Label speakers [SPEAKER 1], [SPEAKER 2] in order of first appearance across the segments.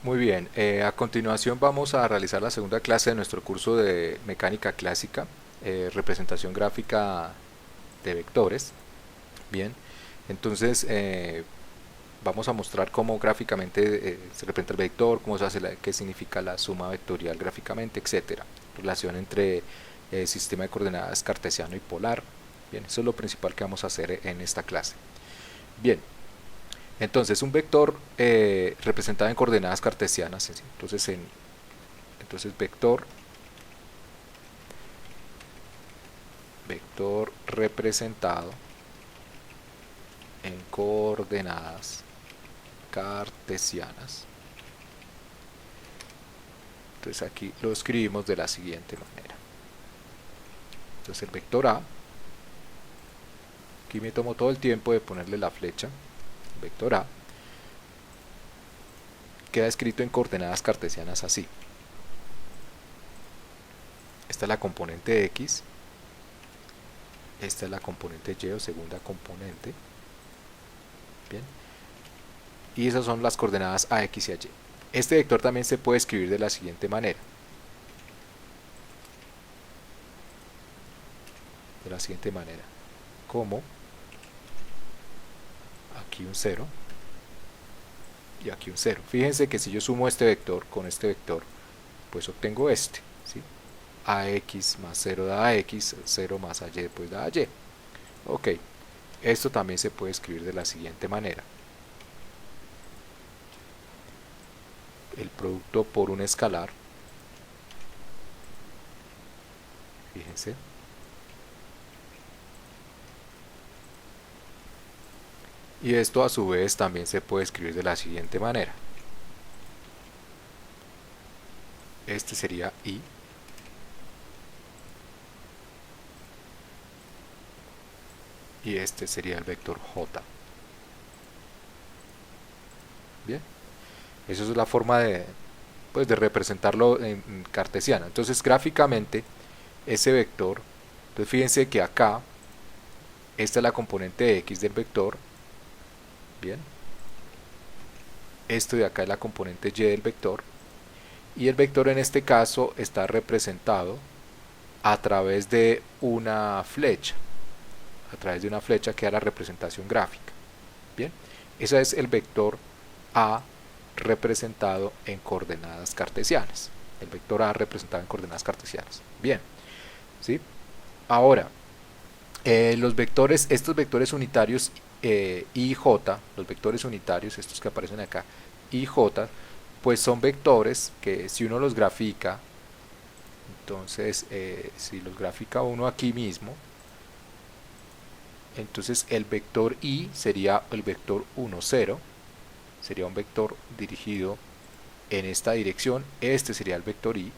[SPEAKER 1] Muy bien, a continuación vamos a realizar la segunda clase de nuestro curso de mecánica clásica, representación gráfica de vectores. Bien, entonces vamos a mostrar cómo gráficamente se representa el vector, cómo se hace qué significa la suma vectorial gráficamente, etcétera. Relación entre sistema de coordenadas cartesiano y polar. Bien, eso es lo principal que vamos a hacer en esta clase. Bien, entonces un vector representado en coordenadas cartesianas, entonces vector representado en coordenadas cartesianas. Entonces aquí lo escribimos de la siguiente manera. Entonces el vector A, aquí me tomo todo el tiempo de ponerle la flecha, vector A, queda escrito en coordenadas cartesianas así. Esta es la componente X, esta es la componente Y o segunda componente. Bien. Y esas son las coordenadas a X y a Y. Este vector también se puede escribir de la siguiente manera. Como aquí un 0 y aquí un 0. Fíjense que si yo sumo este vector con este vector, pues obtengo este, ¿sí? AX más 0 da AX, 0 más AY pues da AY. Ok, esto también se puede escribir de la siguiente manera. El producto por un escalar, fíjense, y esto a su vez también se puede escribir de la siguiente manera. Este sería I, y este sería el vector J. Bien, esa es la forma de representarlo en cartesiana. Entonces gráficamente ese vector, entonces fíjense que acá esta es la componente X del vector. Bien, esto de acá es la componente Y del vector, y el vector en este caso está representado a través de una flecha, que es la representación gráfica. Bien, ese es el vector A representado en coordenadas cartesianas. El vector A representado en coordenadas cartesianas. Bien, ¿sí? Ahora, estos vectores unitarios I y J, los vectores unitarios, estos que aparecen acá, I y J, pues son vectores que si uno los grafica, entonces si los grafica uno aquí mismo, entonces el vector I sería el vector 1, 0, sería un vector dirigido en esta dirección, este sería el vector I,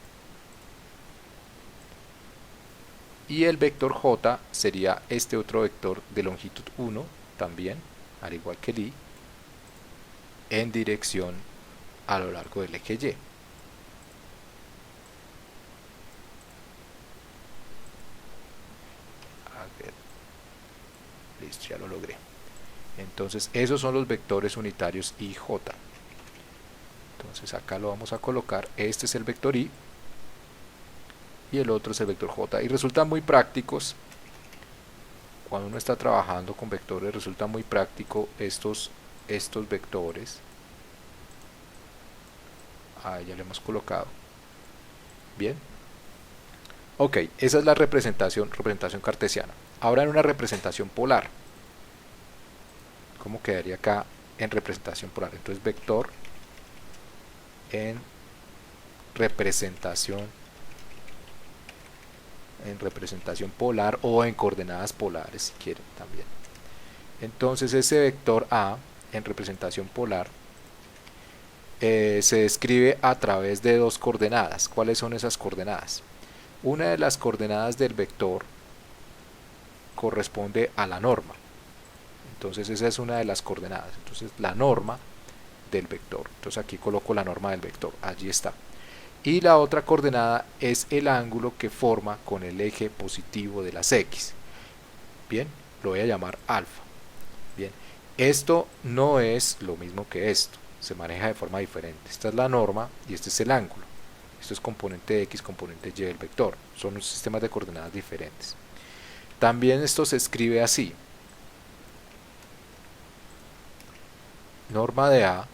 [SPEAKER 1] y el vector J sería este otro vector de longitud 1, también, al igual que el I, en dirección a lo largo del eje Y. A ver, listo, ya lo logré. Entonces esos son los vectores unitarios I y J. Entonces acá lo vamos a colocar, este es el vector I y el otro es el vector J, y resultan muy prácticos cuando uno está trabajando con vectores. Resulta muy práctico estos vectores. Ya le hemos colocado. Bien, ok, esa es la representación cartesiana. Ahora en una representación polar, ¿cómo quedaría acá en representación polar? Entonces vector en representación polar, o en coordenadas polares si quieren también. Entonces ese vector A en representación polar se describe a través de dos coordenadas. ¿Cuáles son esas coordenadas? Una de las coordenadas del vector corresponde a la norma. Entonces esa es una de las coordenadas. Entonces la norma del vector. Entonces aquí coloco la norma del vector. Allí está. Y la otra coordenada es el ángulo que forma con el eje positivo de las X. Bien, lo voy a llamar alfa. Bien, esto no es lo mismo que esto. se maneja de forma diferente. Esta es la norma y este es el ángulo. Esto es componente X, componente Y del vector. Son unos sistemas de coordenadas diferentes. También esto se escribe así. Norma de A.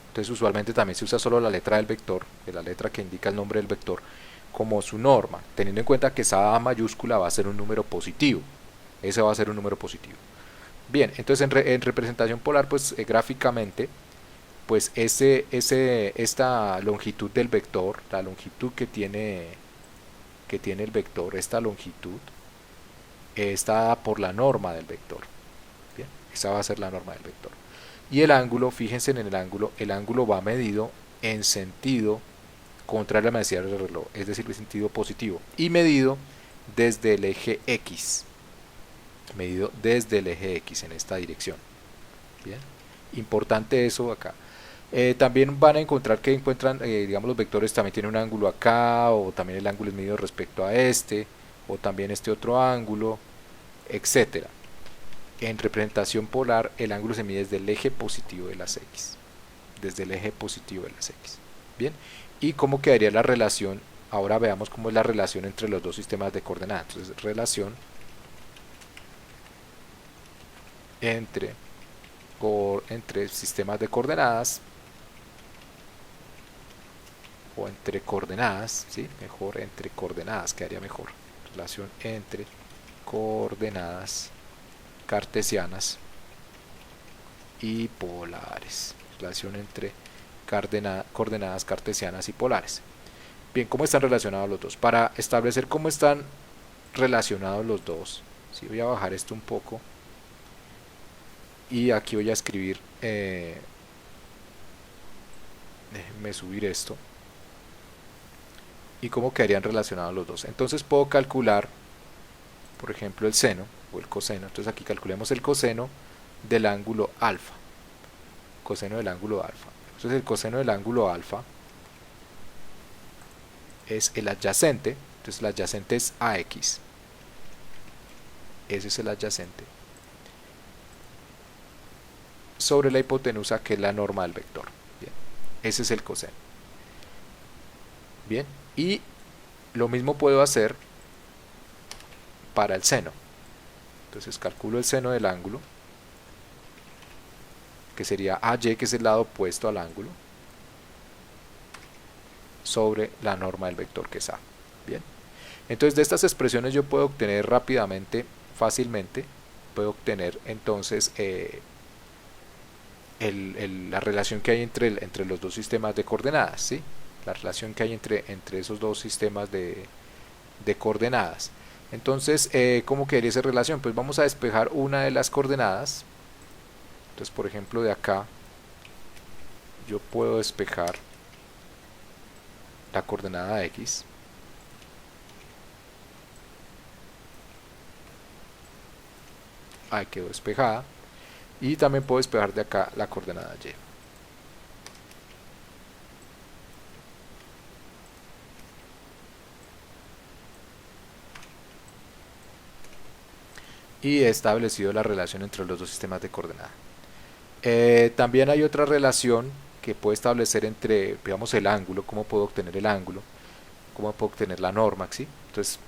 [SPEAKER 1] Entonces usualmente también se usa solo la letra del vector, que es la letra que indica el nombre del vector, como su norma, teniendo en cuenta que esa A mayúscula va a ser un número positivo. Ese va a ser un número positivo. Bien, entonces en representación polar, pues gráficamente, pues esta longitud del vector, la longitud que tiene el vector, esta longitud, está dada por la norma del vector. Bien, esa va a ser la norma del vector. Y el ángulo, fíjense en el ángulo va medido en sentido contrario a la velocidad del reloj, es decir, en sentido positivo, y medido desde el eje X. Medido desde el eje X en esta dirección. Bien, importante eso acá. También van a encontrar que digamos, los vectores también tienen un ángulo acá, o también el ángulo es medido respecto a este, o también este otro ángulo, etcétera. En representación polar, el ángulo se mide desde el eje positivo de las X. Desde el eje positivo de las X. Bien, y cómo quedaría la relación. Ahora veamos cómo es la relación entre los dos sistemas de coordenadas. Entonces, relación entre sistemas de coordenadas, o entre coordenadas, ¿sí? Mejor entre coordenadas, quedaría mejor. Relación entre coordenadas cartesianas y polares. Relación entre coordenadas cartesianas y polares. Bien, ¿cómo están relacionados los dos? Para establecer cómo están relacionados los dos, ¿sí? Voy a bajar esto un poco y aquí voy a escribir, déjenme subir esto, y cómo quedarían relacionados los dos. Entonces puedo calcular, por ejemplo, el seno o el coseno. Entonces aquí calculemos el coseno del ángulo alfa. Coseno del ángulo alfa. Entonces el coseno del ángulo alfa es el adyacente. Entonces el adyacente es AX. Ese es el adyacente sobre la hipotenusa, que es la norma del vector. Bien, ese es el coseno. Bien, y lo mismo puedo hacer para el seno. Entonces calculo el seno del ángulo, que sería AY, que es el lado opuesto al ángulo, sobre la norma del vector, que es A. Bien, entonces de estas expresiones yo puedo obtener rápidamente, fácilmente, puedo obtener entonces la relación que hay entre los dos sistemas de coordenadas, ¿sí? La relación que hay entre esos dos sistemas de coordenadas. Entonces, ¿cómo quedaría esa relación? Pues vamos a despejar una de las coordenadas. Entonces, por ejemplo, de acá yo puedo despejar la coordenada X. Ahí quedó despejada. Y también puedo despejar de acá la coordenada Y. Y he establecido la relación entre los dos sistemas de coordenadas. También hay otra relación que puedo establecer entre, digamos, el ángulo. ¿Cómo puedo obtener el ángulo? ¿Cómo puedo obtener la norma? ¿Sí? Entonces,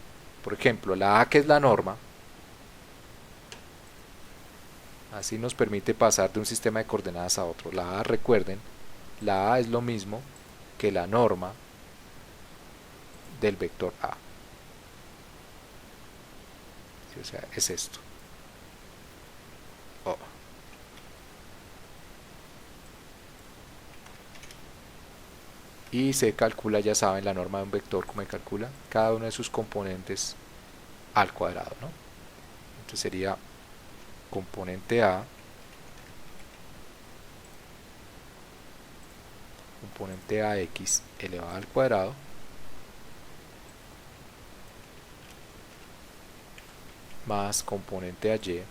[SPEAKER 1] por ejemplo, la A, que es la norma, así nos permite pasar de un sistema de coordenadas a otro. La A, recuerden, la A es lo mismo que la norma del vector A. ¿Sí? O sea, es esto. Oh. Y se calcula, ya saben, la norma de un vector, cómo se calcula cada uno de sus componentes al cuadrado, ¿no? Entonces sería componente A, componente AX elevado al cuadrado, más componente AY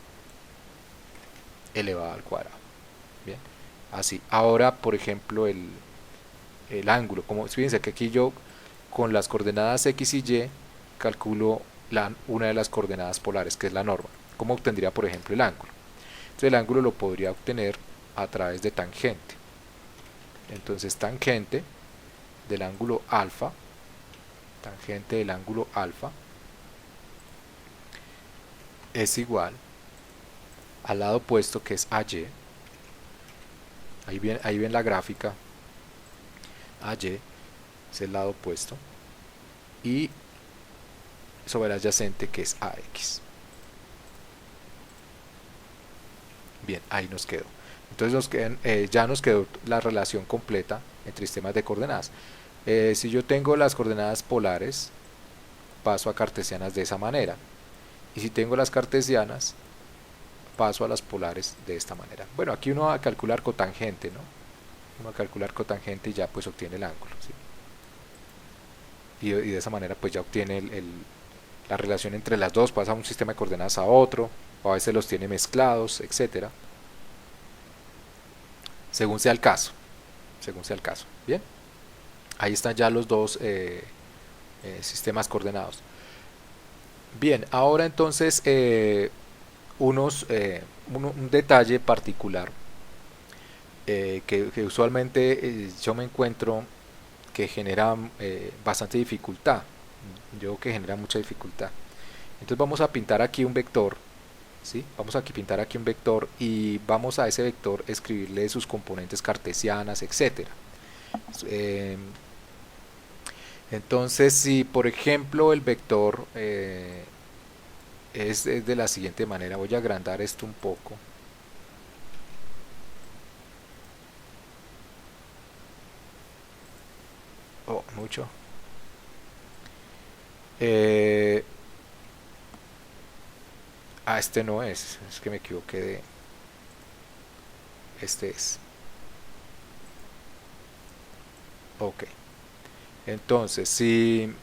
[SPEAKER 1] elevado al cuadrado. Bien, así. Ahora, por ejemplo, el ángulo, como fíjense que aquí yo con las coordenadas X y Y calculo una de las coordenadas polares, que es la norma. ¿Cómo obtendría, por ejemplo, el ángulo? Entonces el ángulo lo podría obtener a través de tangente. Entonces tangente del ángulo alfa, es igual al lado opuesto, que es AY. Ahí ven la gráfica. AY es el lado opuesto, y sobre el adyacente, que es AX. Bien, ahí nos quedó. Entonces ya nos quedó la relación completa entre sistemas de coordenadas. Si yo tengo las coordenadas polares, paso a cartesianas de esa manera, y si tengo las cartesianas, paso a las polares de esta manera. Bueno, aquí uno va a calcular cotangente, ¿no? Uno va a calcular cotangente y ya pues obtiene el ángulo, ¿sí? Y de esa manera pues ya obtiene la relación entre las dos, pasa a un sistema de coordenadas a otro, o a veces los tiene mezclados, etcétera, según sea el caso. Bien, ahí están ya los dos sistemas coordenados. Bien, ahora entonces un detalle particular que usualmente yo me encuentro, que genera bastante dificultad. Yo que genera mucha dificultad. Entonces vamos a pintar aquí un vector, ¿sí? Vamos a pintar aquí un vector y vamos a ese vector escribirle sus componentes cartesianas, etcétera. Entonces, si por ejemplo el vector es de la siguiente manera, voy a agrandar esto un poco. Oh, mucho. Este no es que me equivoqué de... Este es. Ok. Entonces, si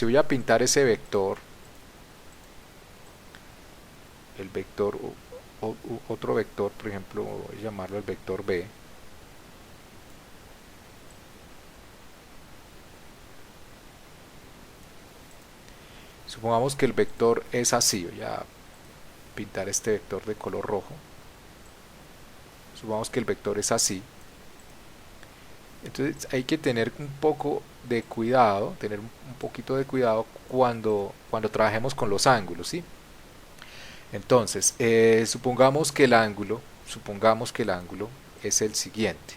[SPEAKER 1] voy a pintar ese vector, el vector, otro vector, por ejemplo, voy a llamarlo el vector B. Supongamos que el vector es así, voy a pintar este vector de color rojo. Supongamos que el vector es así. Entonces hay que tener un poco de cuidado, cuando trabajemos con los ángulos, ¿sí? Entonces, supongamos que el ángulo es el siguiente.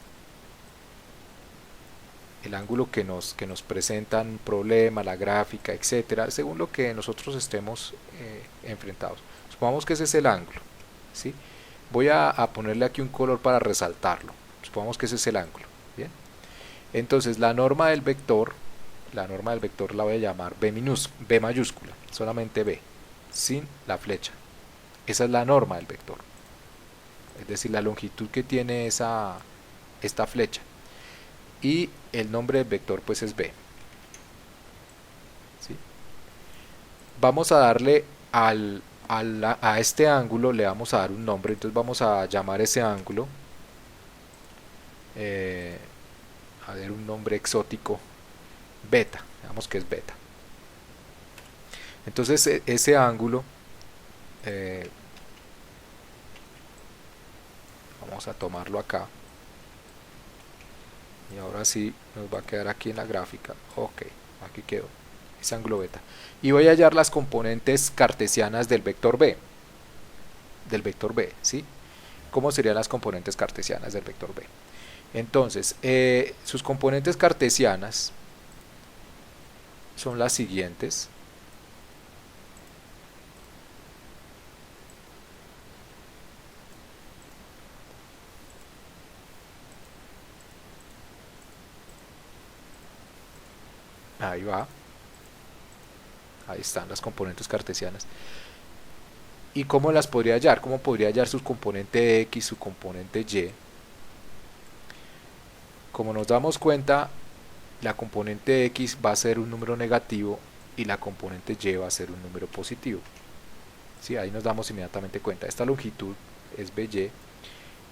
[SPEAKER 1] El ángulo que nos presenta un problema, la gráfica, etcétera, según lo que nosotros estemos enfrentados. Supongamos que ese es el ángulo, ¿sí? Voy a ponerle aquí un color para resaltarlo. Supongamos que ese es el ángulo. Bien. Entonces la norma del vector la voy a llamar B mayúscula, solamente B, sin la flecha. Esa es la norma del vector, es decir, la longitud que tiene esta flecha, y el nombre del vector pues es B, ¿sí? Vamos a darle a este ángulo, le vamos a dar un nombre. Entonces vamos a llamar ese ángulo, a ver, un nombre exótico, beta, digamos que es beta. Entonces ese ángulo vamos a tomarlo acá, y ahora sí nos va a quedar aquí en la gráfica. Ok, aquí quedó ese ángulo beta, y voy a hallar las componentes cartesianas del vector B, ¿sí? ¿Cómo serían las componentes cartesianas del vector B? Entonces, sus componentes cartesianas son las siguientes. Ahí va. Ahí están las componentes cartesianas. ¿Y cómo las podría hallar? ¿Cómo podría hallar su componente X, su componente Y? Como nos damos cuenta, la componente X va a ser un número negativo y la componente Y va a ser un número positivo. ¿Sí? Ahí nos damos inmediatamente cuenta. Esta longitud es BY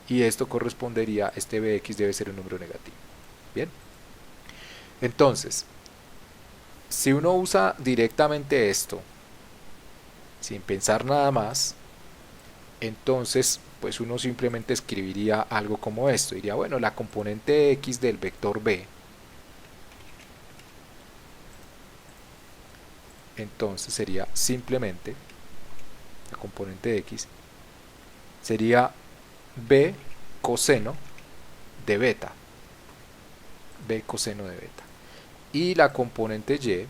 [SPEAKER 1] y esto correspondería, este BX debe ser un número negativo. Bien. Entonces, si uno usa directamente esto, sin pensar nada más, entonces pues uno simplemente escribiría algo como esto, diría, bueno, la componente x del vector b, entonces sería simplemente, la componente x sería b coseno de beta, b coseno de beta, y la componente y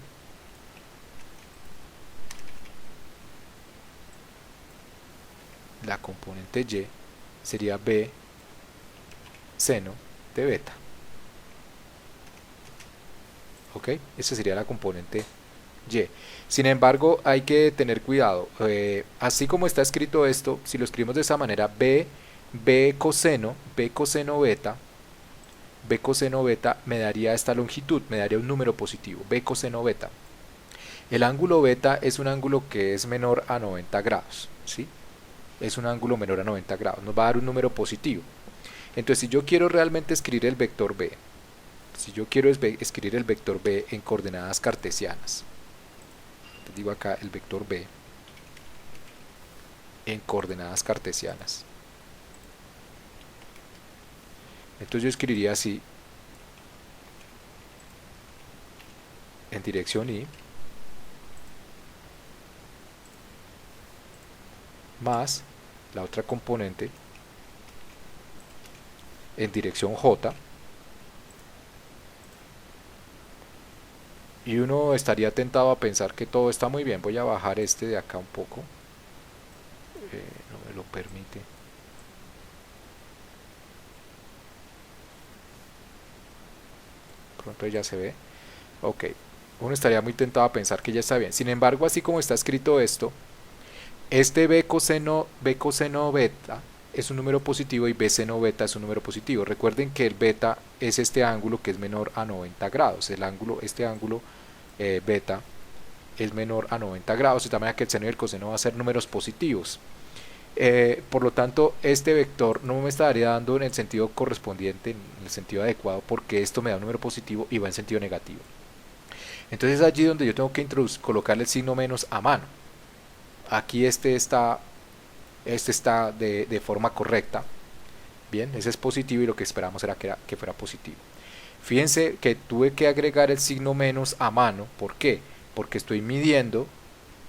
[SPEAKER 1] sería b seno de beta. ¿Ok? Esa sería la componente y. Sin embargo, hay que tener cuidado. Así como está escrito esto, si lo escribimos de esa manera, b coseno beta me daría esta longitud, me daría un número positivo, b coseno beta. El ángulo beta es un ángulo que es menor a 90 grados, ¿sí? Es un ángulo menor a 90 grados, nos va a dar un número positivo. Entonces, si yo quiero realmente escribir el vector b, en coordenadas cartesianas, les digo acá el vector b en coordenadas cartesianas, entonces yo escribiría así, en dirección y, más la otra componente en dirección j, y uno estaría tentado a pensar que todo está muy bien. Voy a bajar este de acá un poco, no me lo permite. Pronto ya se ve. Ok, uno estaría muy tentado a pensar que ya está bien. Sin embargo, así como está escrito esto, este b coseno beta es un número positivo y b seno beta es un número positivo. Recuerden que el beta es este ángulo que es menor a 90 grados. Este ángulo beta es menor a 90 grados, de tal manera que el seno y el coseno van a ser números positivos. Por lo tanto, este vector no me estaría dando en el sentido correspondiente, en el sentido adecuado, porque esto me da un número positivo y va en sentido negativo. Entonces es allí donde yo tengo que colocarle el signo menos a mano. Aquí este está de forma correcta. Bien, ese es positivo y lo que esperamos era que fuera positivo. Fíjense que tuve que agregar el signo menos a mano. ¿Por qué? Porque estoy midiendo,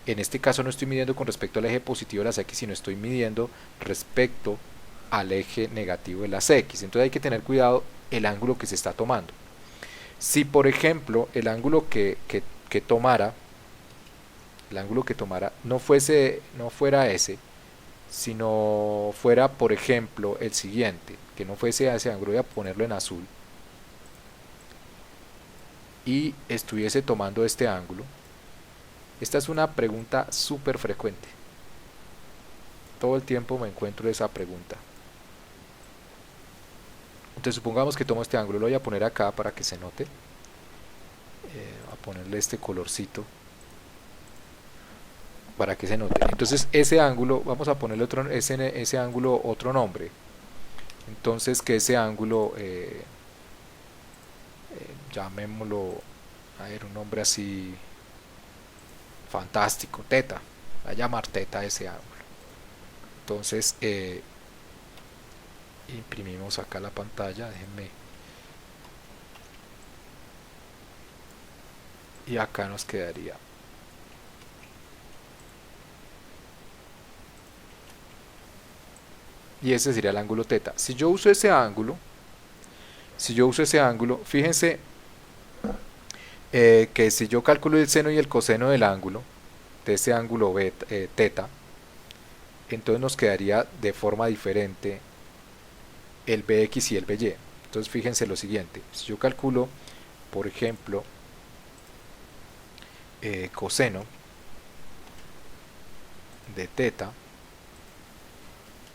[SPEAKER 1] en este caso no estoy midiendo con respecto al eje positivo de las x, sino estoy midiendo respecto al eje negativo de las x. Entonces hay que tener cuidado el ángulo que se está tomando. Si por ejemplo el ángulo que tomara no fuera ese, sino fuera por ejemplo el siguiente, que no fuese a ese ángulo, voy a ponerlo en azul, y estuviese tomando este ángulo. Esta es una pregunta súper frecuente, todo el tiempo me encuentro esa pregunta. Entonces supongamos que tomo este ángulo, lo voy a poner acá para que se note, a ponerle este colorcito para que se note. Entonces ese ángulo, vamos a ponerle ese ángulo otro nombre. Entonces que ese ángulo, llamémoslo, a ver, un nombre así fantástico, teta, voy a llamar teta ese ángulo. Entonces imprimimos acá la pantalla, déjenme, y acá nos quedaría y ese sería el ángulo teta. Si yo uso ese ángulo, fíjense que si yo calculo el seno y el coseno del ángulo, de ese ángulo beta, teta, entonces nos quedaría de forma diferente el bx y el by. Entonces fíjense lo siguiente, si yo calculo, por ejemplo, coseno de teta,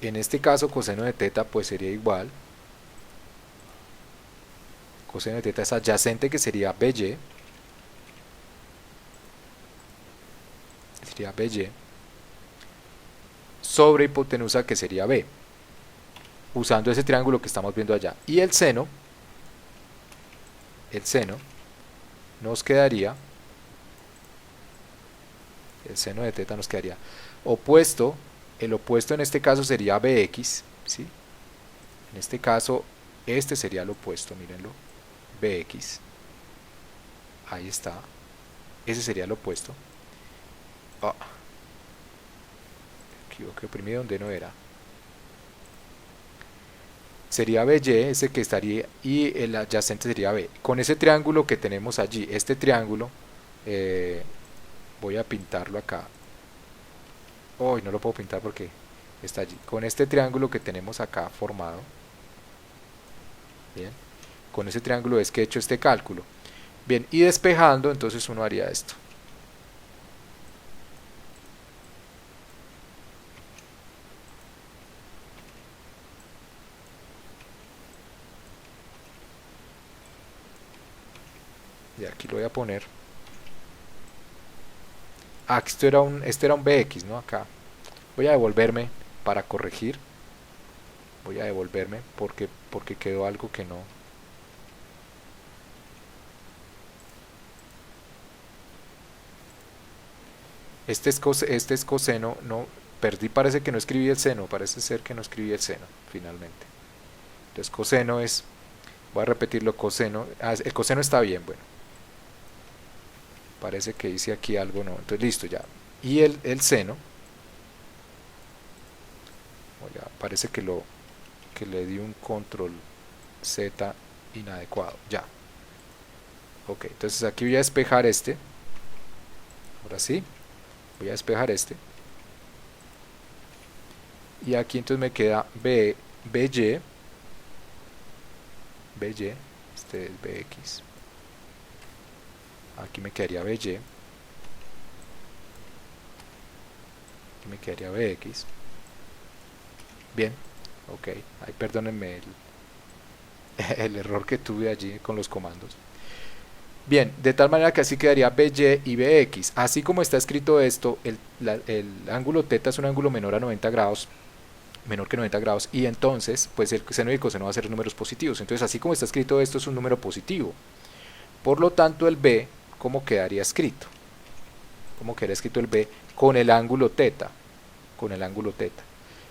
[SPEAKER 1] en este caso coseno de teta pues sería igual, coseno de teta es adyacente, que sería by, sobre hipotenusa, que sería b, usando ese triángulo que estamos viendo allá. Y el seno nos quedaría, el seno de teta nos quedaría opuesto el opuesto en este caso sería bx, ¿sí? En este caso, este sería el opuesto, mírenlo, bx, ahí está, ese sería el opuesto. Oh, me equivoqué, oprimí donde no era. Sería BY, ese que estaría, y el adyacente sería B. Con ese triángulo que tenemos allí, este triángulo, voy a pintarlo acá. Hoy no lo puedo pintar porque está allí. Con este triángulo que tenemos acá formado, bien, con ese triángulo es que he hecho este cálculo. Bien, y despejando, entonces uno haría esto. Y aquí lo voy a poner. Ah, este era un BX, ¿no? Acá. Voy a devolverme para corregir. Voy a devolverme porque quedó algo que no. Este es coseno, no, perdí, parece que no escribí el seno, parece ser que no escribí el seno, finalmente. Entonces coseno es, voy a repetirlo, coseno, el coseno está bien, bueno. Parece que hice aquí algo, no, entonces listo ya. Y el seno, parece que le di un control Z inadecuado, ya. Ok, entonces aquí voy a despejar este, ahora sí, voy a despejar este. Y aquí entonces me queda BY, este es BX. Aquí me quedaría BY. Aquí me quedaría BX. Bien, ok, ahí perdónenme el error que tuve allí con los comandos. Bien, de tal manera que así quedaría BY y BX. Así como está escrito esto, el ángulo θ es un ángulo menor a 90 grados, menor que 90 grados, y entonces pues el seno y el coseno van a ser números positivos. Entonces así como está escrito esto es un número positivo. Por lo tanto el B, ¿cómo quedaría escrito? ¿Cómo quedaría escrito el B? Con el ángulo θ. Con el ángulo θ.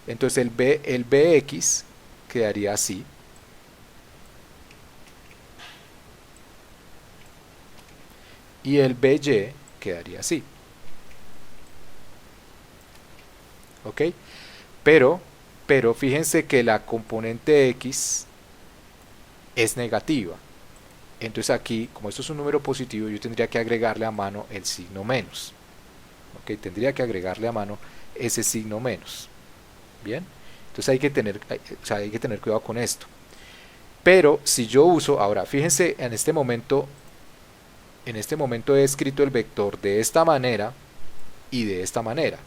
[SPEAKER 1] Entonces el BX quedaría así. Y el BY quedaría así. ¿Ok? Pero fíjense que la componente X es negativa. Entonces aquí, como esto es un número positivo, yo tendría que agregarle a mano el signo menos. ¿Ok? Tendría que agregarle a mano ese signo menos. Bien. Entonces hay que tener cuidado con esto. Pero si yo uso, ahora fíjense en este momento he escrito el vector de esta manera y de esta manera.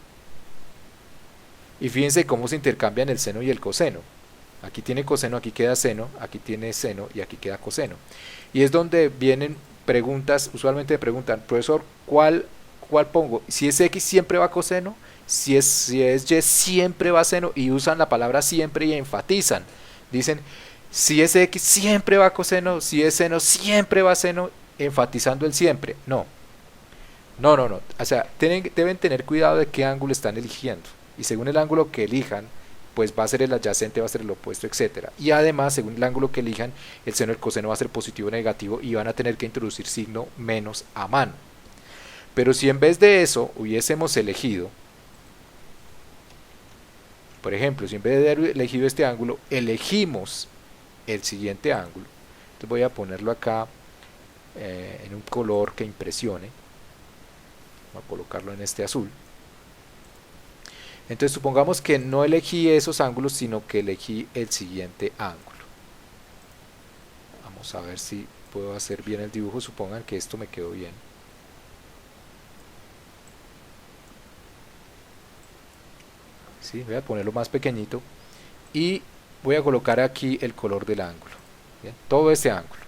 [SPEAKER 1] Y fíjense cómo se intercambian el seno y el coseno. Aquí tiene coseno, aquí queda seno, aquí tiene seno y aquí queda coseno. Y es donde vienen preguntas, usualmente me preguntan, profesor, ¿cuál pongo? Si es X siempre va coseno, si es Y siempre va seno, y usan la palabra siempre y enfatizan. Dicen, si es X siempre va coseno, si es seno siempre va seno, enfatizando el siempre. No, o sea, deben tener cuidado de qué ángulo están eligiendo. Y según el ángulo que elijan, pues va a ser el adyacente, va a ser el opuesto, etcétera. Y además, según el ángulo que elijan, el seno y el coseno va a ser positivo o negativo y van a tener que introducir signo menos a mano. Pero si en vez de eso hubiésemos elegido, por ejemplo, si en vez de haber elegido este ángulo, elegimos el siguiente ángulo, entonces voy a ponerlo acá en un color que impresione. Voy a colocarlo en este azul. Entonces supongamos que no elegí esos ángulos, sino que elegí el siguiente ángulo. Vamos a ver si puedo hacer bien el dibujo. Supongan que esto me quedó bien. ¿Sí? Voy a ponerlo más pequeñito y voy a colocar aquí el color del ángulo. ¿Bien? Todo este ángulo.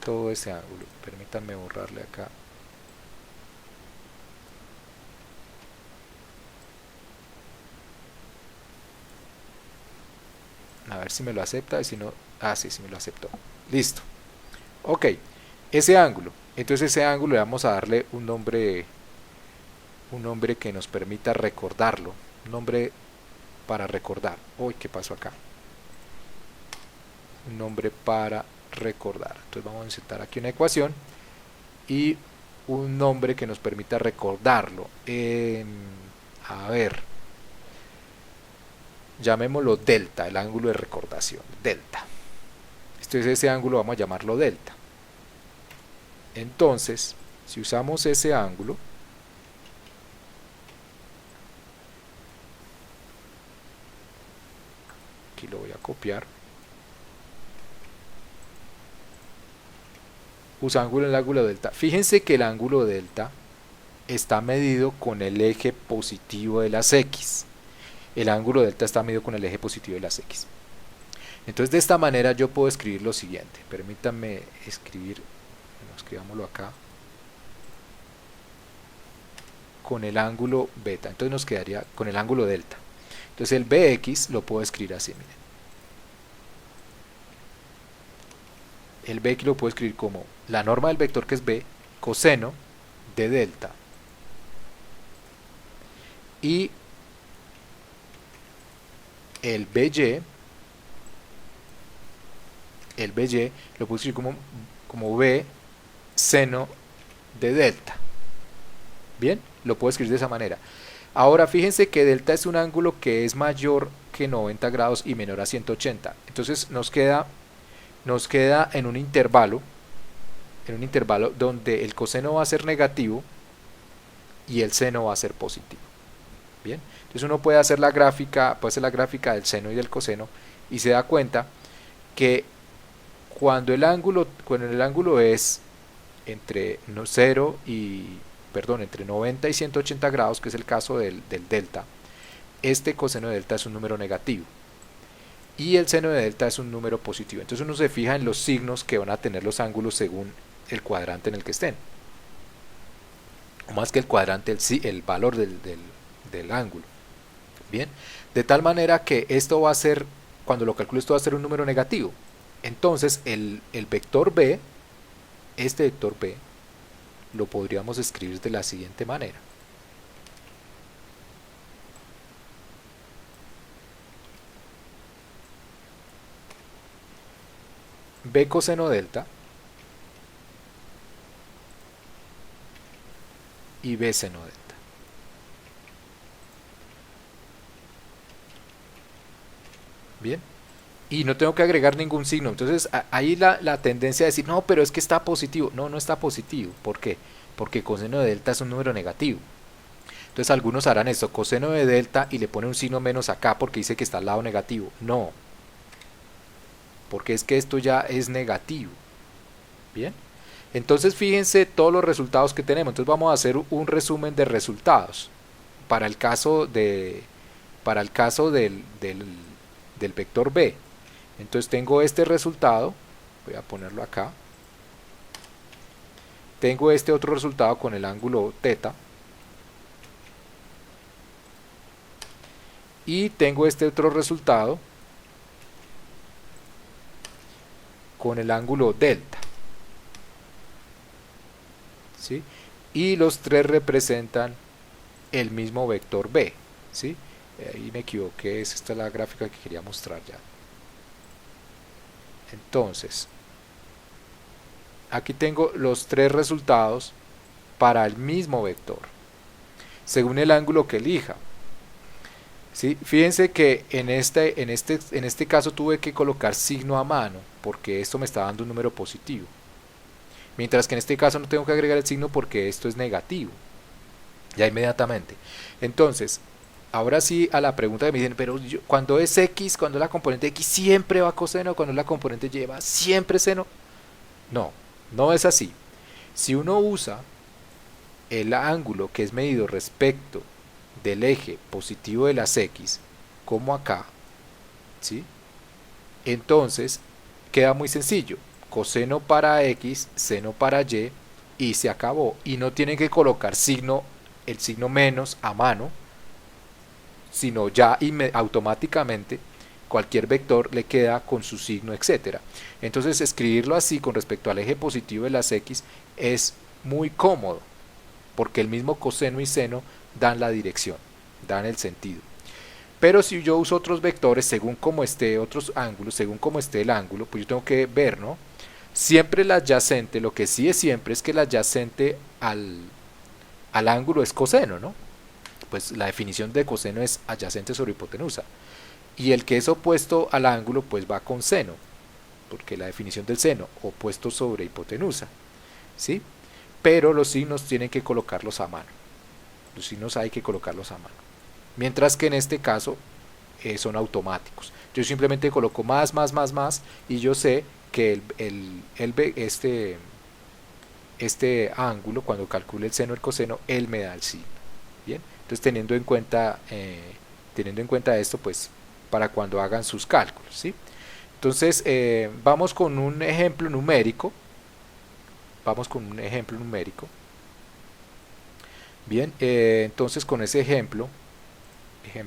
[SPEAKER 1] Todo este ángulo. Permítanme borrarle acá. A ver si me lo acepta y si no, sí, sí me lo aceptó. Listo. Ok, ese ángulo. Entonces ese ángulo le vamos a darle un nombre un nombre que nos permita recordarlo, un nombre para recordar. Uy, ¿qué pasó acá? Un nombre para recordar. Entonces vamos a insertar aquí una ecuación y un nombre que nos permita recordarlo. A ver, llamémoslo delta, el ángulo de recordación, delta. Este es ese ángulo, vamos a llamarlo delta. Entonces, si usamos ese ángulo, aquí lo voy a copiar, usando el ángulo delta. Fíjense que el ángulo delta está medido con el eje positivo de las X. El ángulo delta está medido con el eje positivo de las X. Entonces de esta manera yo puedo escribir lo siguiente. Permítanme escribir, bueno, escribámoslo acá, con el ángulo beta. Entonces nos quedaría con el ángulo delta. Entonces el Bx lo puedo escribir así, miren. El Bx lo puedo escribir como la norma del vector, que es B, coseno de delta, y el By lo puedo escribir como B seno de delta. Bien, lo puedo escribir de esa manera. Ahora fíjense que delta es un ángulo que es mayor que 90 grados y menor a 180. Entonces nos queda en un intervalo donde el coseno va a ser negativo y el seno va a ser positivo. Bien, entonces uno puede hacer la gráfica del seno y del coseno y se da cuenta que cuando el ángulo es entre 90 y 180 grados, que es el caso del delta, este coseno de delta es un número negativo y el seno de delta es un número positivo. Entonces uno se fija en los signos que van a tener los ángulos según el cuadrante en el que estén, o más que el cuadrante, el valor del ángulo. Bien, de tal manera que esto va a ser, cuando lo calculo, esto va a ser un número negativo. Entonces el vector B, este vector B, lo podríamos escribir de la siguiente manera. B coseno delta y B seno delta. Bien, y no tengo que agregar ningún signo. Entonces ahí la tendencia a decir, no, pero es que está positivo. No, no está positivo. ¿Por qué? Porque coseno de delta es un número negativo. Entonces algunos harán esto, coseno de delta, y le ponen un signo menos acá porque dice que está al lado negativo. No, porque es que esto ya es negativo. Bien, entonces fíjense todos los resultados que tenemos. Entonces vamos a hacer un resumen de resultados para el caso del vector B. Entonces tengo este resultado, voy a ponerlo acá, tengo este otro resultado con el ángulo θ, y tengo este otro resultado con el ángulo delta, ¿sí? Y los tres representan el mismo vector B, ¿sí? Ahí me equivoqué, esta es la gráfica que quería mostrar ya. Entonces aquí tengo los tres resultados para el mismo vector según el ángulo que elija, ¿sí? Fíjense que en este caso tuve que colocar signo a mano porque esto me está dando un número positivo, mientras que en este caso no tengo que agregar el signo porque esto es negativo ya inmediatamente. Entonces ahora sí, a la pregunta que me dicen, pero cuando es X, cuando es la componente X siempre va coseno, cuando es la componente Y va siempre seno. No, no es así. Si uno usa el ángulo que es medido respecto del eje positivo de las X, como acá, ¿sí? Entonces queda muy sencillo, coseno para X, seno para y se acabó, y no tienen que colocar el signo menos a mano, sino ya automáticamente cualquier vector le queda con su signo, etcétera. Entonces escribirlo así con respecto al eje positivo de las X es muy cómodo, porque el mismo coseno y seno dan la dirección, dan el sentido. Pero si yo uso otros vectores, según como esté, otros ángulos, según como esté el ángulo, pues yo tengo que ver, ¿no? Siempre la adyacente, lo que sí es siempre es que la adyacente al ángulo es coseno, ¿no? Pues la definición de coseno es adyacente sobre hipotenusa. Y el que es opuesto al ángulo, pues va con seno, porque la definición del seno, opuesto sobre hipotenusa, ¿sí? Pero los signos tienen que colocarlos a mano. Los signos hay que colocarlos a mano. Mientras que en este caso son automáticos. Yo simplemente coloco más, y yo sé que este ángulo, cuando calcule el seno o el coseno, él me da el signo. Bien, entonces teniendo en cuenta esto, pues para cuando hagan sus cálculos, ¿sí? Entonces vamos con un ejemplo numérico. Bien, entonces con ese ejemplo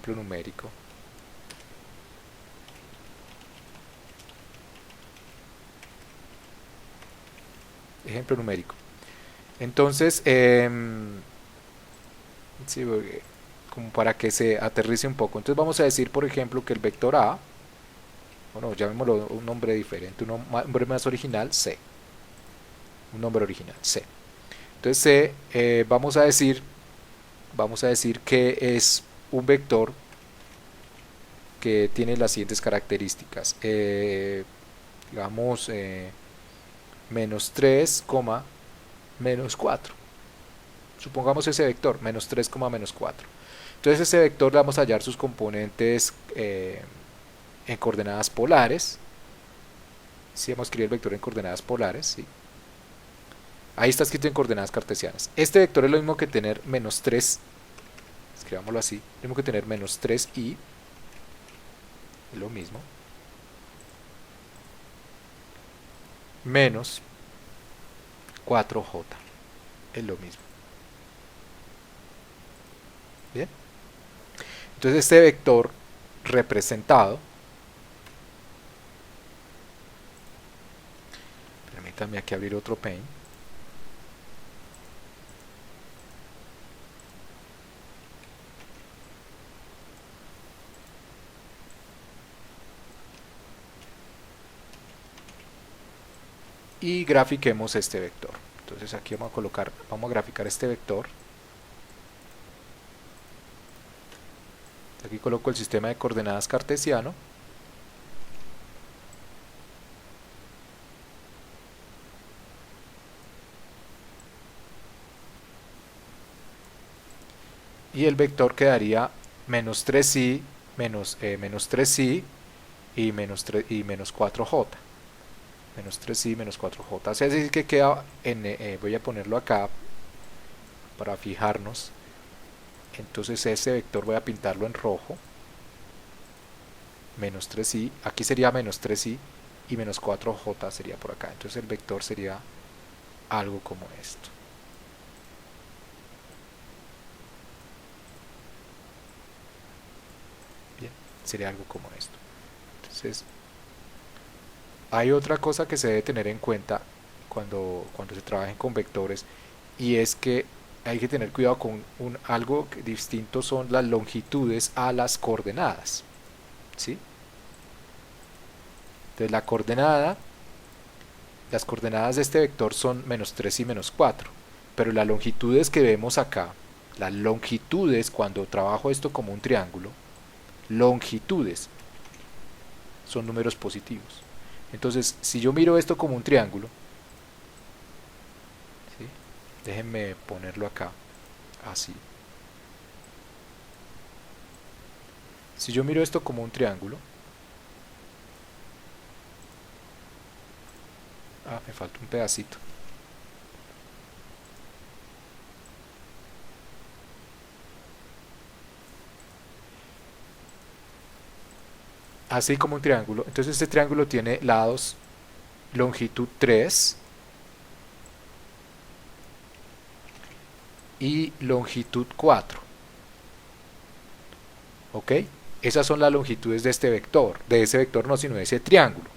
[SPEAKER 1] numérico, entonces sí, como para que se aterrice un poco, entonces vamos a decir por ejemplo que el vector A, bueno, llamémoslo un nombre diferente, un nombre más original, C, un nombre original, C. Entonces C, vamos a decir que es un vector que tiene las siguientes características. Digamos menos 3, menos 4. Supongamos ese vector, menos 3, menos 4. Entonces ese vector le vamos a hallar sus componentes en coordenadas polares. Si vamos a escribir el vector en coordenadas polares, ¿sí? Ahí está escrito en coordenadas cartesianas. Este vector es lo mismo que tener menos 3, escribámoslo así, lo mismo que tener menos 3i, es lo mismo, menos 4j, es lo mismo. Bien, entonces este vector representado, permítanme aquí abrir otro pane, y grafiquemos este vector. Entonces aquí vamos a graficar este vector. Aquí coloco el sistema de coordenadas cartesiano. Y el vector quedaría menos 3i, menos 3i y menos 4j. Menos 3i menos 4j. O sea, es decir que queda voy a ponerlo acá para fijarnos. Entonces ese vector voy a pintarlo en rojo. Menos 3i, aquí sería menos 3i y menos 4j sería por acá. Entonces el vector sería algo como esto. Bien, sería algo como esto. Entonces hay otra cosa que se debe tener en cuenta cuando se trabajen con vectores, y es que hay que tener cuidado con algo distinto, son las longitudes a las coordenadas, ¿sí? Entonces las coordenadas de este vector son menos 3 y menos 4, pero las longitudes que vemos acá, las longitudes cuando trabajo esto como un triángulo, longitudes son números positivos. Entonces, si yo miro esto como un triángulo, ¿sí? Déjenme ponerlo acá, así. Si yo miro esto como un triángulo, me falta un pedacito. Así como un triángulo, entonces este triángulo tiene lados longitud 3 y longitud 4. ¿Ok? Esas son las longitudes de este vector, de ese vector no, sino de ese triángulo.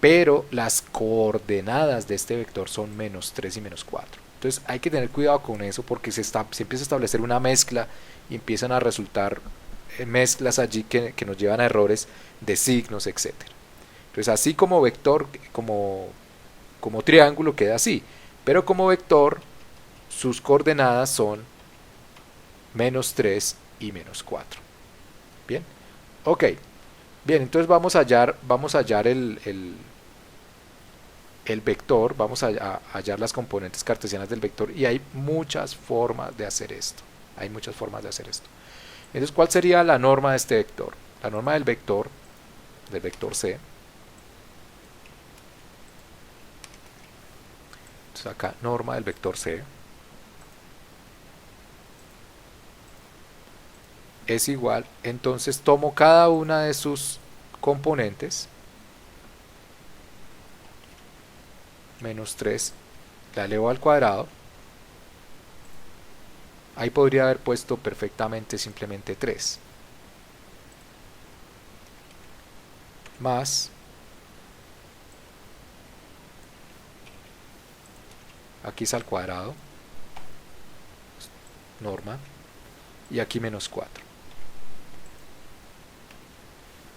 [SPEAKER 1] Pero las coordenadas de este vector son menos 3 y menos 4. Entonces hay que tener cuidado con eso porque se empieza a establecer una mezcla y empiezan a resultar mezclas allí que nos llevan a errores de signos, etcétera. Entonces así como vector, como triángulo queda así, pero como vector sus coordenadas son -3 y -4. Bien, ok, bien, entonces vamos a hallar el vector, vamos a hallar las componentes cartesianas del vector y hay muchas formas de hacer esto. Hay muchas formas de hacer esto. Entonces, ¿cuál sería la norma de este vector? La norma del vector C. Entonces acá, norma del vector C es igual, entonces tomo cada una de sus componentes, -3, la elevo al cuadrado. Ahí podría haber puesto perfectamente simplemente 3. Más, aquí es al cuadrado, norma, y aquí -4.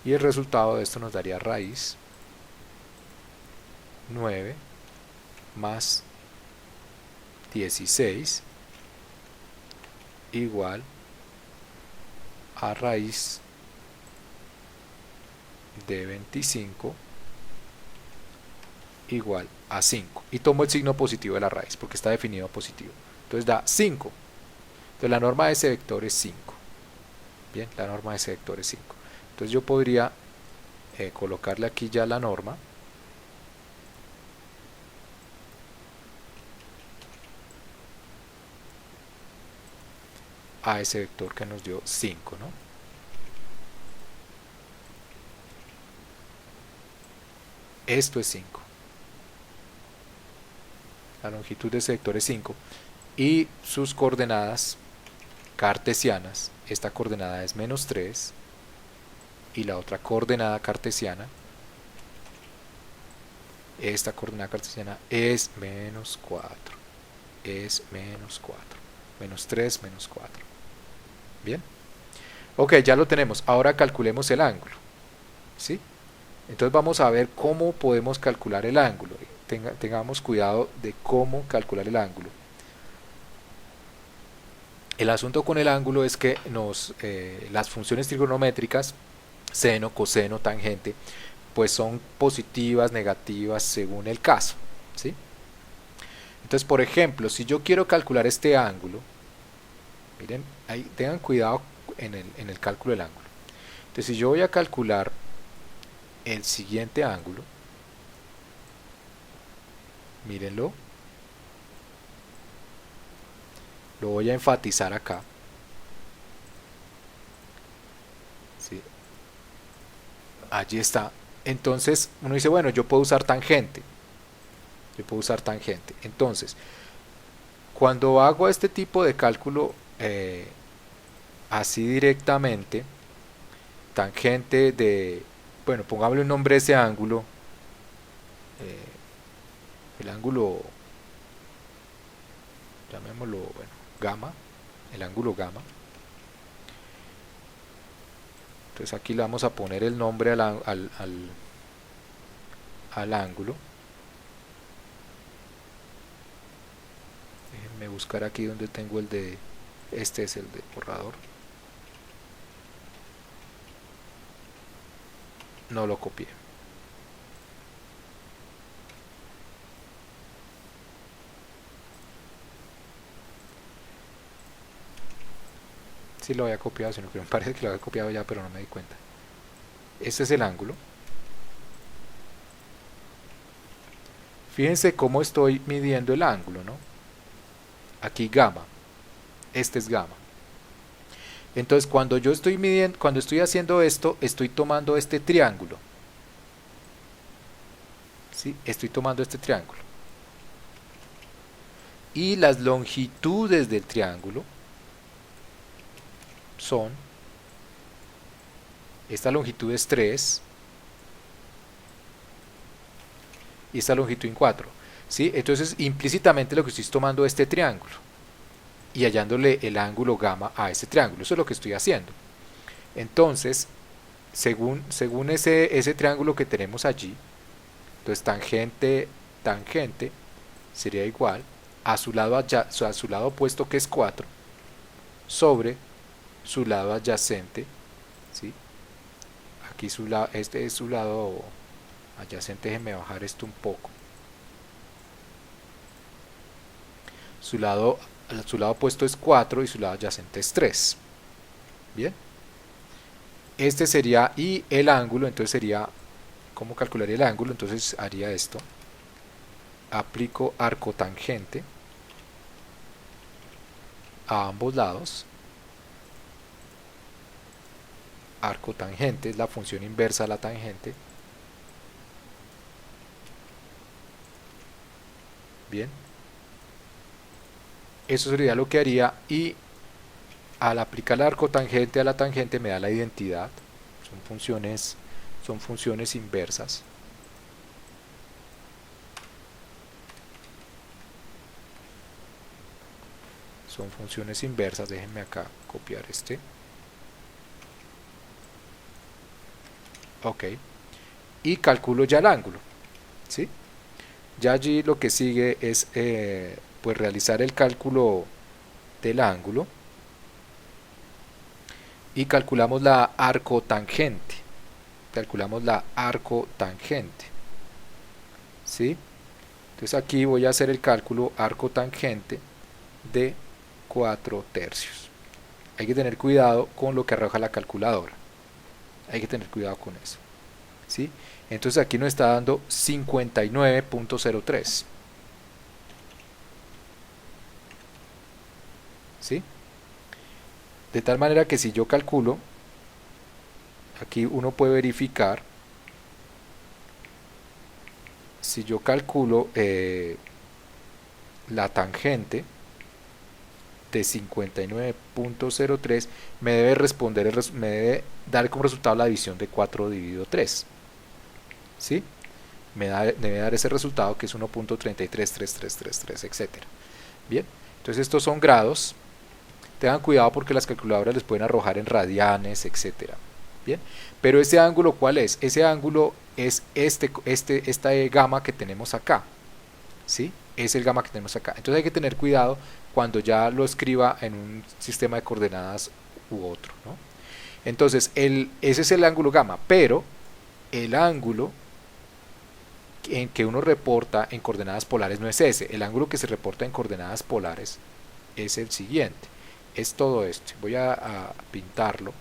[SPEAKER 1] Y el resultado de esto nos daría raíz 9 más 16 igual a raíz de 25 igual a 5. Y tomo el signo positivo de la raíz porque está definido positivo. Entonces da 5. Entonces la norma de ese vector es 5. Bien, la norma de ese vector es 5. Entonces yo podría colocarle aquí ya la norma. A ese vector que nos dio 5, ¿no? Esto es 5. La longitud de ese vector es 5. Y sus coordenadas cartesianas, esta coordenada es -3 y la otra coordenada cartesiana, esta coordenada cartesiana es -4. Es -4. -3, -4. Bien. Ok, ya lo tenemos. Ahora calculemos el ángulo. ¿Sí? Entonces vamos a ver cómo podemos calcular el ángulo. Tengamos cuidado de cómo calcular el ángulo. El asunto con el ángulo es que las funciones trigonométricas, seno, coseno, tangente, pues son positivas, negativas según el caso. ¿Sí? Entonces, por ejemplo, si yo quiero calcular este ángulo, miren, ahí tengan cuidado en el cálculo del ángulo. Entonces, si yo voy a calcular el siguiente ángulo, mírenlo, lo voy a enfatizar acá. ¿Sí? Allí está. Entonces, uno dice, bueno, yo puedo usar tangente. Yo puedo usar tangente. Entonces, cuando hago este tipo de cálculo así directamente, tangente de, bueno, pongámosle un nombre a ese ángulo, el ángulo, llamémoslo, bueno, gamma, el ángulo gamma. Entonces aquí le vamos a poner el nombre al ángulo. Déjenme buscar aquí donde tengo el de, este es el de borrador. No lo copié. Sí lo había copiado, sino que me parece que lo había copiado ya, pero no me di cuenta. Este es el ángulo. Fíjense cómo estoy midiendo el ángulo, ¿no? Aquí gamma. Este es gamma. Entonces, cuando yo estoy midiendo, cuando estoy haciendo esto, estoy tomando este triángulo. ¿Sí? Estoy tomando este triángulo. Y las longitudes del triángulo son, esta longitud es 3 y esta longitud en 4. ¿sí? Entonces implícitamente lo que estoy es tomando este triángulo y hallándole el ángulo gamma a ese triángulo. Eso es lo que estoy haciendo. Entonces, según ese triángulo que tenemos allí, entonces tangente sería igual a su lado opuesto, que es 4, sobre su lado adyacente, ¿sí? Aquí este es su lado adyacente. Déjenme bajar esto un poco. Su lado opuesto es 4 y su lado adyacente es 3. Bien, este sería, y el ángulo, entonces sería, ¿cómo calcularía el ángulo? Entonces haría esto, aplico arco tangente a ambos lados. Arco tangente es la función inversa a la tangente. Bien, eso sería lo que haría, y al aplicar el arco tangente a la tangente me da la identidad. Son funciones inversas. Son funciones inversas. Déjenme acá copiar este. Ok, y calculo ya el ángulo, ¿sí? Ya allí lo que sigue es pues realizar el cálculo del ángulo, y calculamos la arcotangente. ¿Sí? Entonces aquí voy a hacer el cálculo arcotangente de 4/3. Hay que tener cuidado con lo que arroja la calculadora. Hay que tener cuidado con eso. ¿Sí? Entonces aquí nos está dando 59.03. ¿Sí? De tal manera que si yo calculo, aquí uno puede verificar, si yo calculo la tangente de 59.03, me debe dar como resultado la división de 4 dividido 3. ¿Sí? Debe dar ese resultado, que es 1.333333, etc. Bien, entonces estos son grados. Tengan cuidado porque las calculadoras les pueden arrojar en radianes, etc. Bien, pero ese ángulo, ¿cuál es? Ese ángulo es esta gamma que tenemos acá. ¿Sí? Es el gamma que tenemos acá. Entonces hay que tener cuidado cuando ya lo escriba en un sistema de coordenadas u otro, ¿no? Entonces ese es el ángulo gamma, pero el ángulo en que uno reporta en coordenadas polares no es ese. El ángulo que se reporta en coordenadas polares es el siguiente. Es todo esto. Voy a pintarlo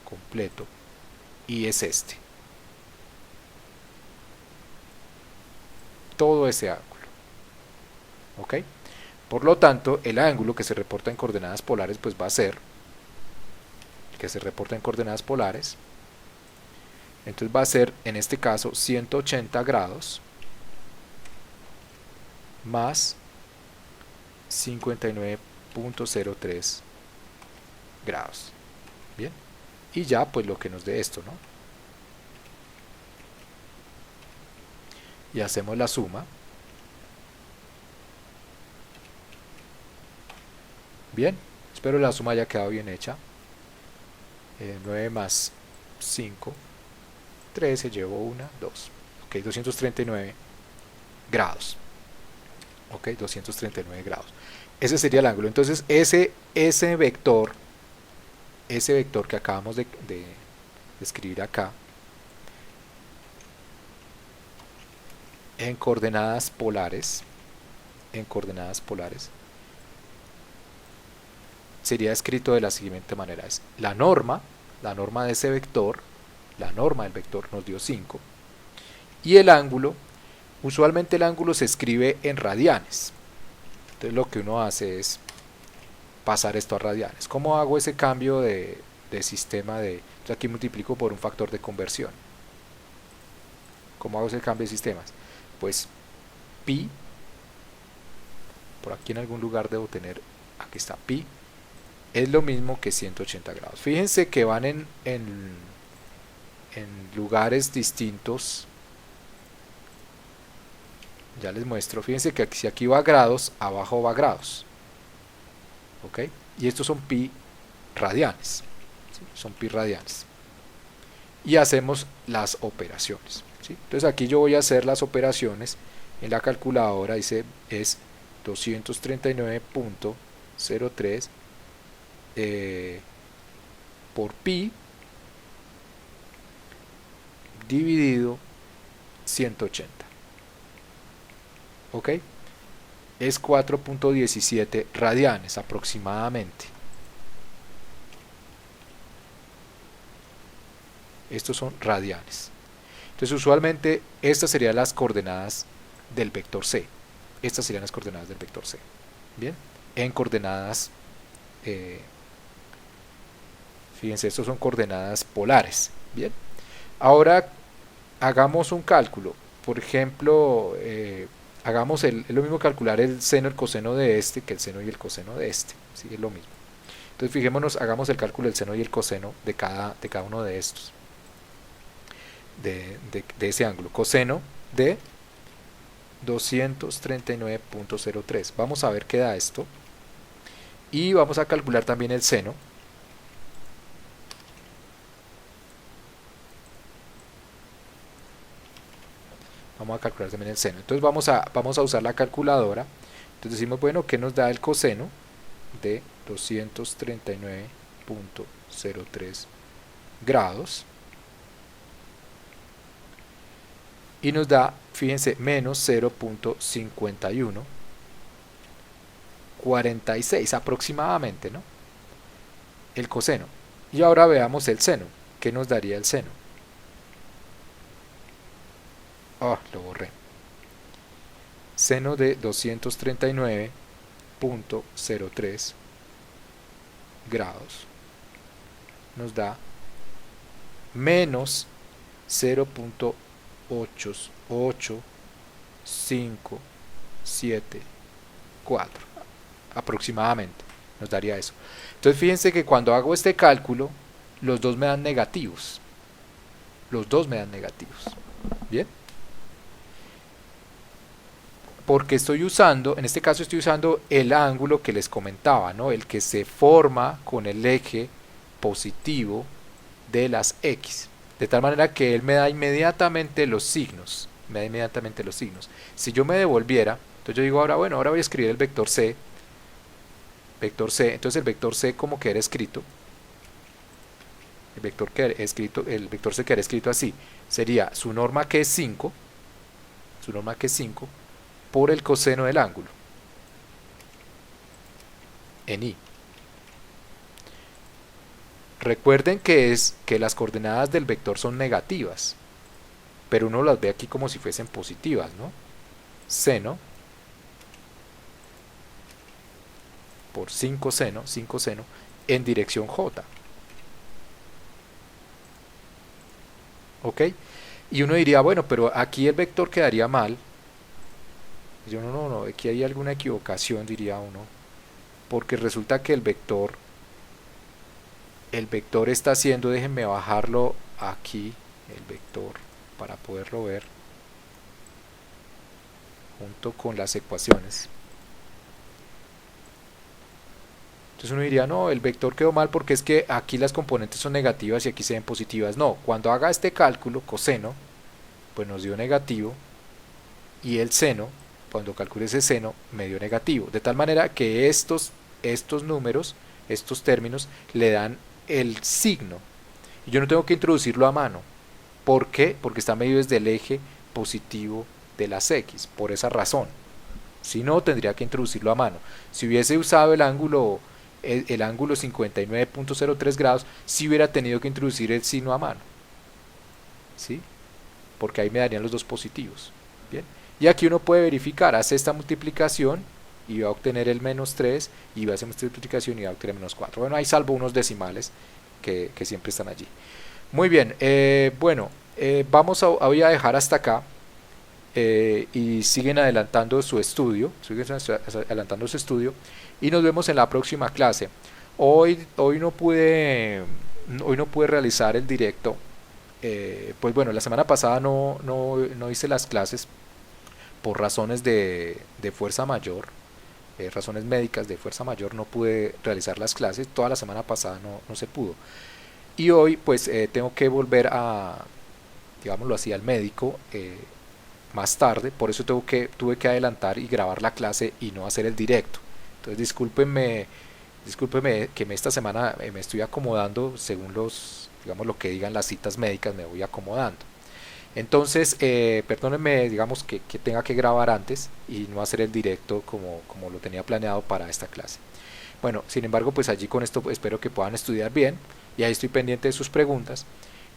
[SPEAKER 1] completo, y es este. Todo ese ángulo. ¿Ok? Por lo tanto, el ángulo que se reporta en coordenadas polares pues va a ser, que se reporta en coordenadas polares, entonces va a ser, en este caso, 180 grados más 59.03 grados. Bien, y ya pues lo que nos dé esto, ¿no? Y hacemos la suma. Bien, espero la suma haya quedado bien hecha. 9 más 5, 13, llevo 1, 2. Ok, 239 grados. Ok, 239 grados. Ese sería el ángulo. Entonces ese vector que acabamos de escribir acá, en coordenadas polares, sería escrito de la siguiente manera: es la norma de ese vector, la norma del vector nos dio 5, y el ángulo, usualmente el ángulo se escribe en radianes. Entonces lo que uno hace es pasar esto a radianes. ¿Cómo hago ese cambio de sistema de...? Entonces aquí multiplico por un factor de conversión. ¿Cómo hago ese cambio de sistemas? Pues pi, por aquí en algún lugar debo tener, aquí está, pi es lo mismo que 180 grados. Fíjense que van en lugares distintos Ya les muestro. Fíjense que si aquí va grados, abajo va grados. ¿Ok? Y estos son pi radianes. ¿Sí? Son pi radianes. Y hacemos las operaciones. ¿Sí? Entonces aquí yo voy a hacer las operaciones en la calculadora. Dice es 239.03 por pi dividido 180. ¿Ok? Es 4.17 radianes aproximadamente. Estos son radianes. Entonces usualmente estas serían las coordenadas del vector C. Estas serían las coordenadas del vector C. Bien, en coordenadas, fíjense, estos son coordenadas polares. Bien, ahora hagamos un cálculo. Por ejemplo, hagamos es lo mismo calcular el seno, el coseno de este que el seno y el coseno de este. ¿Sí? Es lo mismo. Entonces fijémonos, hagamos el cálculo del seno y el coseno de cada uno de estos. De ese ángulo. Coseno de 239.03. Vamos a ver qué da esto. Y vamos a calcular también el seno. Vamos a calcular también el seno. Entonces vamos a usar la calculadora. Entonces decimos, bueno, ¿qué nos da el coseno de 239.03 grados? Y nos da, fíjense, menos 0.5146 aproximadamente, ¿no? El coseno. Y ahora veamos el seno. ¿Qué nos daría el seno? Lo borré. Seno de 239.03 grados nos da menos 0.88574 aproximadamente nos daría eso. Entonces fíjense que cuando hago este cálculo los dos me dan negativos. Los dos me dan negativos. Bien. Porque estoy usando, en este caso estoy usando el ángulo que les comentaba, ¿no? El que se forma con el eje positivo de las X. De tal manera que él me da inmediatamente los signos. Si yo me devolviera, entonces yo digo ahora, bueno, ahora voy a escribir el vector C. Entonces el vector C como queda escrito. El vector C queda escrito así. Sería su norma que es 5. Por el coseno del ángulo en I. Recuerden que las coordenadas del vector son negativas, pero uno las ve aquí como si fuesen positivas, ¿no? Seno por 5 seno en dirección J. ¿Ok? Y uno diría, bueno, pero aquí el vector quedaría mal. Yo no, aquí hay alguna equivocación, diría uno, porque resulta que el vector está haciendo, déjenme bajarlo aquí, el vector, para poderlo ver junto con las ecuaciones. Entonces uno diría, no, el vector quedó mal porque es que aquí las componentes son negativas y aquí se ven positivas. No, cuando haga este cálculo, coseno, pues nos dio negativo, y el seno, cuando calcule ese seno, me dio negativo. De tal manera que estos números, estos términos, le dan el signo. Y yo no tengo que introducirlo a mano. ¿Por qué? Porque está medido desde el eje positivo de las X. Por esa razón. Si no, tendría que introducirlo a mano. Si hubiese usado el ángulo 59.03 grados, sí hubiera tenido que introducir el signo a mano. ¿Sí? Porque ahí me darían los dos positivos. Bien. Y aquí uno puede verificar, hace esta multiplicación y va a obtener el menos 3, y va a hacer esta multiplicación y va a obtener menos 4. Bueno, ahí salvo unos decimales que siempre están allí. Muy bien, voy a dejar hasta acá, y siguen adelantando su estudio, y nos vemos en la próxima clase. Hoy no pude realizar el directo, pues bueno, la semana pasada no hice las clases por razones de fuerza mayor, razones médicas de fuerza mayor, no pude realizar las clases. Toda la semana pasada no se pudo. Y hoy pues tengo que volver a, digámoslo así, al médico más tarde. Por eso tuve que adelantar y grabar la clase y no hacer el directo. Entonces discúlpenme que esta semana me estoy acomodando según digamos, lo que digan las citas médicas, me voy acomodando. Entonces, perdónenme, digamos, que tenga que grabar antes y no hacer el directo como lo tenía planeado para esta clase. Bueno, sin embargo, pues allí con esto espero que puedan estudiar bien y ahí estoy pendiente de sus preguntas.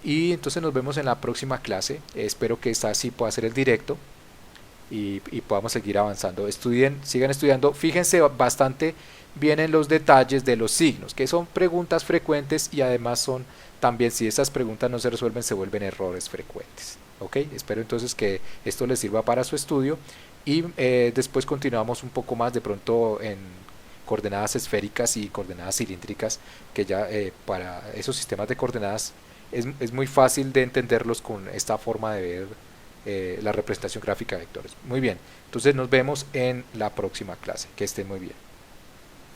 [SPEAKER 1] Y entonces nos vemos en la próxima clase. Espero que esta sí pueda ser el directo y podamos seguir avanzando. Sigan estudiando. Fíjense bastante bien en los detalles de los signos, que son preguntas frecuentes y además son también, si esas preguntas no se resuelven, se vuelven errores frecuentes. ¿Ok? Espero entonces que esto les sirva para su estudio y después continuamos un poco más de pronto en coordenadas esféricas y coordenadas cilíndricas, que ya para esos sistemas de coordenadas es muy fácil de entenderlos con esta forma de ver la representación gráfica de vectores. Muy bien, entonces nos vemos en la próxima clase. Que estén muy bien.